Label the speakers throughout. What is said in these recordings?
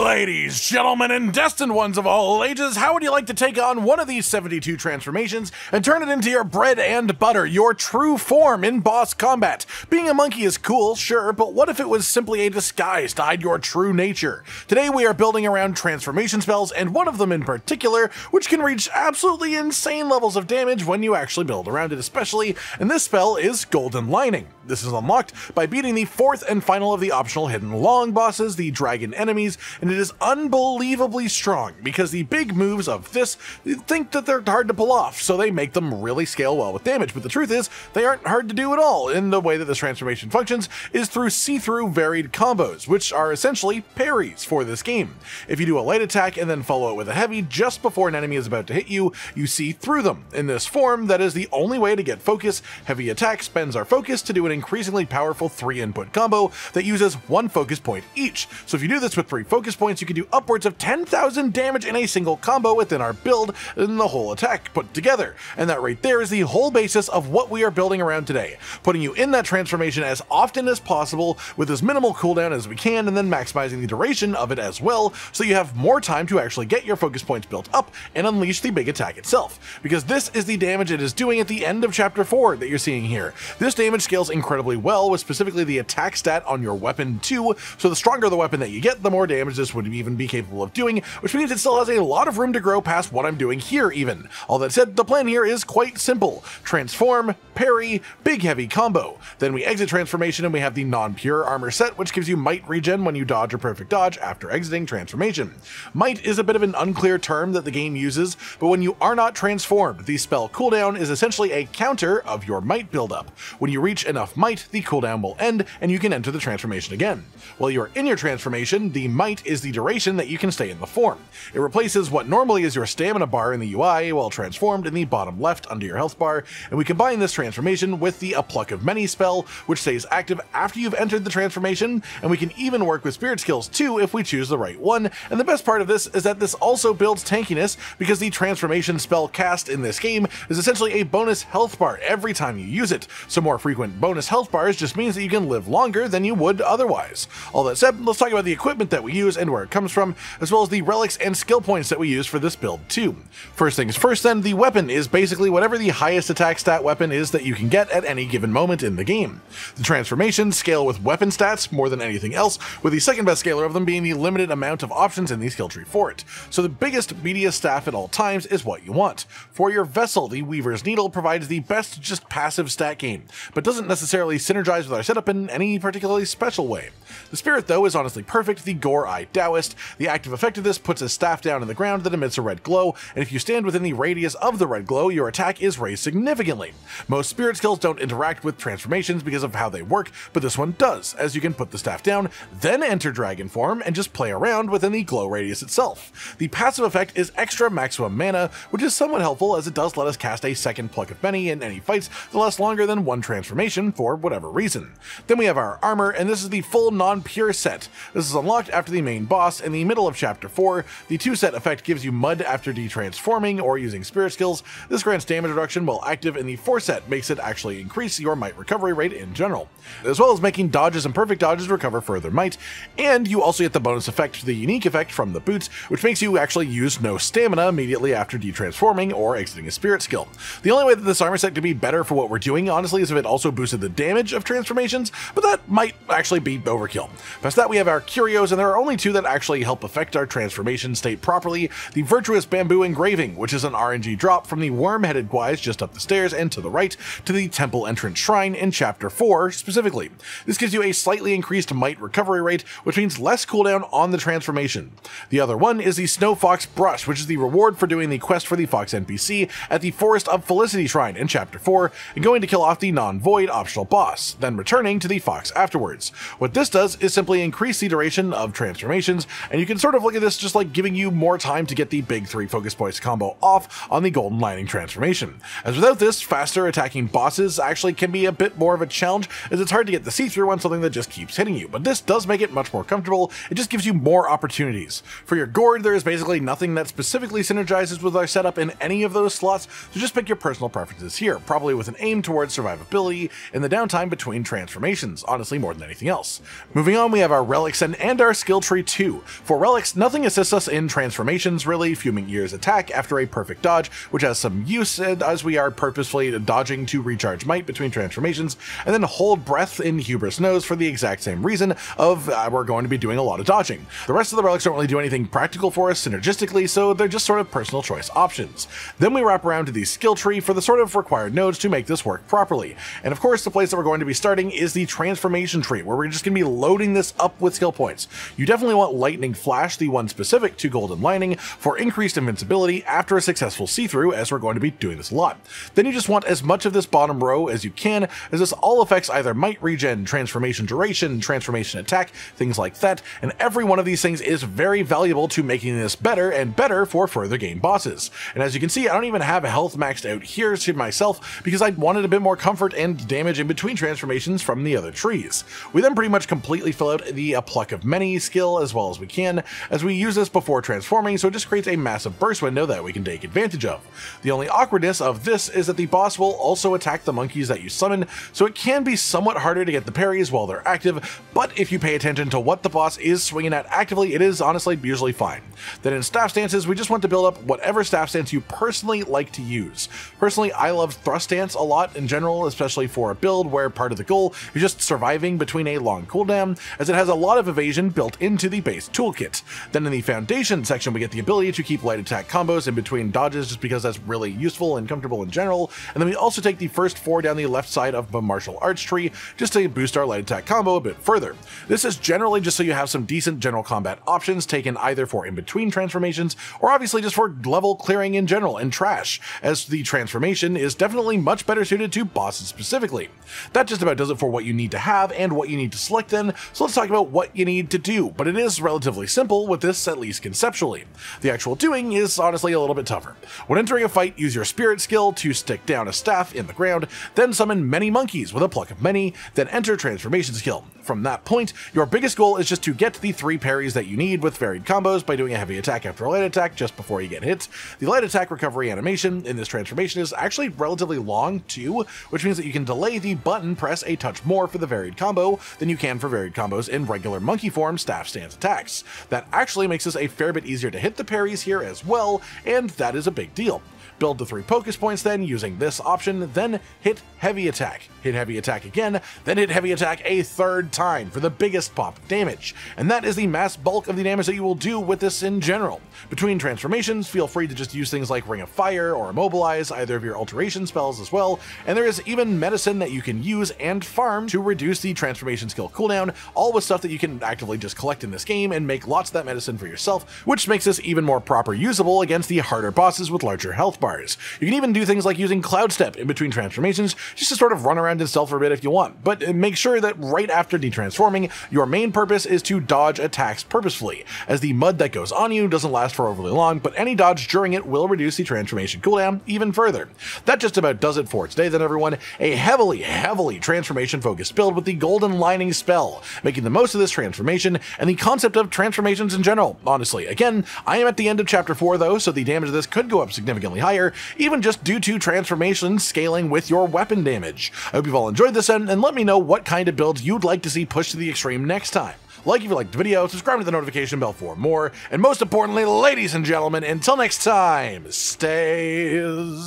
Speaker 1: Ladies, gentlemen, and destined ones of all ages, how would you like to take on one of these 72 transformations and turn it into your bread and butter, your true form in boss combat? Being a monkey is cool, sure, but what if it was simply a disguise to hide your true nature? Today we are building around transformation spells, and one of them in particular, which can reach absolutely insane levels of damage when you actually build around it especially, and this spell is Golden Lining. This is unlocked by beating the fourth and final of the optional hidden long bosses, the dragon enemies, and it is unbelievably strong because the big moves of this think that they're hard to pull off, so they make them really scale well with damage, but the truth is they aren't hard to do at all, and the way that this transformation functions is through see-through varied combos, which are essentially parries for this game. If you do a light attack and then follow it with a heavy just before an enemy is about to hit you, you see through them. In this form, that is the only way to get focus. Heavy attack spends our focus to do an increasingly powerful 3-input combo that uses 1 focus point each. So if you do this with 3 focus points, you can do upwards of 10,000 damage in a single combo within our build and the whole attack put together. And that right there is the whole basis of what we are building around today, putting you in that transformation as often as possible with as minimal cooldown as we can, and then maximizing the duration of it as well, so you have more time to actually get your focus points built up and unleash the big attack itself. Because this is the damage it is doing at the end of chapter 4 that you're seeing here. This damage scales incredibly well with specifically the attack stat on your weapon too, so the stronger the weapon that you get, the more damage this would even be capable of doing, which means it still has a lot of room to grow past what I'm doing here even. All that said, the plan here is quite simple. Transform, parry, big heavy combo. Then we exit transformation and we have the non-pure armor set, which gives you might regen when you dodge or perfect dodge after exiting transformation. Might is a bit of an unclear term that the game uses, but when you are not transformed, the spell cooldown is essentially a counter of your might buildup. When you reach enough might, the cooldown will end and you can enter the transformation again. While you are in your transformation, the might is the duration that you can stay in the form. It replaces what normally is your stamina bar in the UI while transformed in the bottom left under your health bar, and we combine this transformation with the A Pluck of Many spell, which stays active after you've entered the transformation, and we can even work with spirit skills too if we choose the right one. And the best part of this is that this also builds tankiness, because the transformation spell cast in this game is essentially a bonus health bar every time you use it, so more frequent bonus health bars just means that you can live longer than you would otherwise. All that said, let's talk about the equipment that we use and where it comes from, as well as the relics and skill points that we use for this build too. First things first then, the weapon is basically whatever the highest attack stat weapon is that you can get at any given moment in the game. The transformations scale with weapon stats more than anything else, with the second best scaler of them being the limited amount of options in the skill tree for it. So the biggest media staff at all times is what you want. For your vessel, the Weaver's Needle provides the best just passive stat gain, but doesn't necessarily synergize with our setup in any particularly special way. The Spirit though is honestly perfect, the Gore-Eye Taoist. The active effect of this puts a staff down in the ground that emits a red glow, and if you stand within the radius of the red glow, your attack is raised significantly. Most spirit skills don't interact with transformations because of how they work, but this one does, as you can put the staff down, then enter dragon form, and just play around within the glow radius itself. The passive effect is extra maximum mana, which is somewhat helpful as it does let us cast a second Pluck of Many in any fights that last longer than one transformation for whatever reason. Then we have our armor, and this is the full non-pure set. This is unlocked after the main boss in the middle of chapter 4. The 2-set effect gives you mud after detransforming or using spirit skills. This grants damage reduction while active, and the 4-set makes it actually increase your might recovery rate in general, as well as making dodges and perfect dodges recover further might. And you also get the bonus effect, the unique effect from the boots, which makes you actually use no stamina immediately after detransforming or exiting a spirit skill. The only way that this armor set could be better for what we're doing, honestly, is if it also boosted the damage of transformations, but that might actually be overkill. Past that, we have our curios, and there are only 2 that actually help affect our transformation state properly. The Virtuous Bamboo Engraving, which is an RNG drop from the worm-headed guys just up the stairs and to the right to the temple entrance shrine in chapter 4 specifically. This gives you a slightly increased might recovery rate, which means less cooldown on the transformation. The other one is the Snow Fox Brush, which is the reward for doing the quest for the Fox NPC at the Forest of Felicity shrine in chapter 4 and going to kill off the non-void optional boss, then returning to the fox afterwards. What this does is simply increase the duration of transformations, and you can sort of look at this just like giving you more time to get the big 3 focus points combo off on the Golden Lining transformation. As without this, faster attacking bosses actually can be a bit more of a challenge, as it's hard to get the see-through on something that just keeps hitting you, but this does make it much more comfortable. It just gives you more opportunities. For your gourd, there is basically nothing that specifically synergizes with our setup in any of those slots, so just pick your personal preferences here, probably with an aim towards survivability in the downtime between transformations, honestly more than anything else. Moving on, we have our relics and our skill tree 2. For Relics, nothing assists us in transformations really, Fuming Ear's attack after a perfect dodge, which has some use as we are purposefully dodging to recharge might between transformations, and then Hold Breath in Hubris Nose for the exact same reason of we're going to be doing a lot of dodging. The rest of the relics don't really do anything practical for us synergistically, so they're just sort of personal choice options. Then we wrap around to the skill tree for the sort of required nodes to make this work properly. And of course, the place that we're going to be starting is the transformation tree, where we're just going to be loading this up with skill points. You definitely want Lightning Flash, the one specific to Golden Lining, for increased invincibility after a successful see-through, as we're going to be doing this a lot. Then you just want as much of this bottom row as you can, as this all affects either might regen, transformation duration, transformation attack, things like that, and every one of these things is very valuable to making this better and better for further game bosses. And as you can see, I don't even have health maxed out here to myself because I wanted a bit more comfort and damage in between transformations from the other trees. We then pretty much completely fill out the Pluck of Many skill as well as we can, as we use this before transforming, so it just creates a massive burst window that we can take advantage of. The only awkwardness of this is that the boss will also attack the monkeys that you summon, so it can be somewhat harder to get the parries while they're active, but if you pay attention to what the boss is swinging at actively, it is honestly usually fine. Then in staff stances, we just want to build up whatever staff stance you personally like to use. Personally, I love thrust stance a lot in general, especially for a build where part of the goal is just surviving between a long cooldown, as it has a lot of evasion built into the base toolkit. Then in the foundation section, we get the ability to keep light attack combos in between dodges just because that's really useful and comfortable in general, and then we also take the first 4 down the left side of the martial arts tree just to boost our light attack combo a bit further. This is generally just so you have some decent general combat options taken either for in-between transformations or obviously just for level clearing in general and trash, as the transformation is definitely much better suited to bosses specifically. That just about does it for what you need to have and what you need to select then, so let's talk about what you need to do, but it is relatively simple with this, at least conceptually. The actual doing is honestly a little bit tougher. When entering a fight, use your spirit skill to stick down a staff in the ground, then summon many monkeys with a Pluck of Many, then enter transformation skill. From that point, your biggest goal is just to get the 3 parries that you need with varied combos by doing a heavy attack after a light attack just before you get hit. The light attack recovery animation in this transformation is actually relatively long too, which means that you can delay the button press a touch more for the varied combo than you can for varied combos in regular monkey form staff stance attacks. That actually makes this a fair bit easier to hit the parries here as well, and that is a big deal. Build the 3 focus points then using this option, then hit heavy attack. Hit heavy attack again, then hit heavy attack a 3rd time for the biggest pop of damage. And that is the mass bulk of the damage that you will do with this in general. Between transformations, feel free to just use things like Ring of Fire or Immobilize, either of your alteration spells as well, and there is even medicine that you can use and farm to reduce the transformation skill cooldown, all with stuff that you can actively just collect in this game and make lots of that medicine for yourself, which makes this even more proper usable against the harder bosses with larger health bars. You can even do things like using Cloud Step in between transformations just to sort of run around and stealth for a bit if you want, but make sure that right after detransforming, your main purpose is to dodge attacks purposefully, as the mud that goes on you doesn't last for overly long, but any dodge during it will reduce the transformation cooldown even further. That just about does it for today then everyone, a heavily transformation focused build with the Golden Lining spell, making the most of this transformation and the concept of transformations in general, honestly. Again, I am at the end of chapter 4 though, so the damage of this could go up significantly higher, even just due to transformations scaling with your weapon damage. I hope you've all enjoyed this and let me know what kind of builds you'd like to see pushed to the extreme next time. Like if you liked the video, subscribe to the notification bell for more, and most importantly, ladies and gentlemen, until next time, stay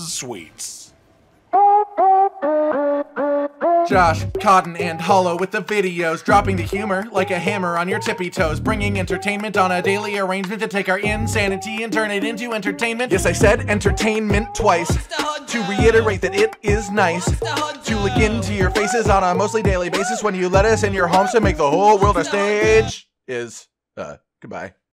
Speaker 1: sweet. Josh, Cotton, and Hollow with the videos, dropping the humor like a hammer on your tippy toes, bringing entertainment on a daily arrangement to take our insanity and turn it into entertainment. Yes, I said entertainment twice, to reiterate that it is nice to look into your faces on a mostly daily basis when you let us in your homes to make the whole world a stage. Goodbye.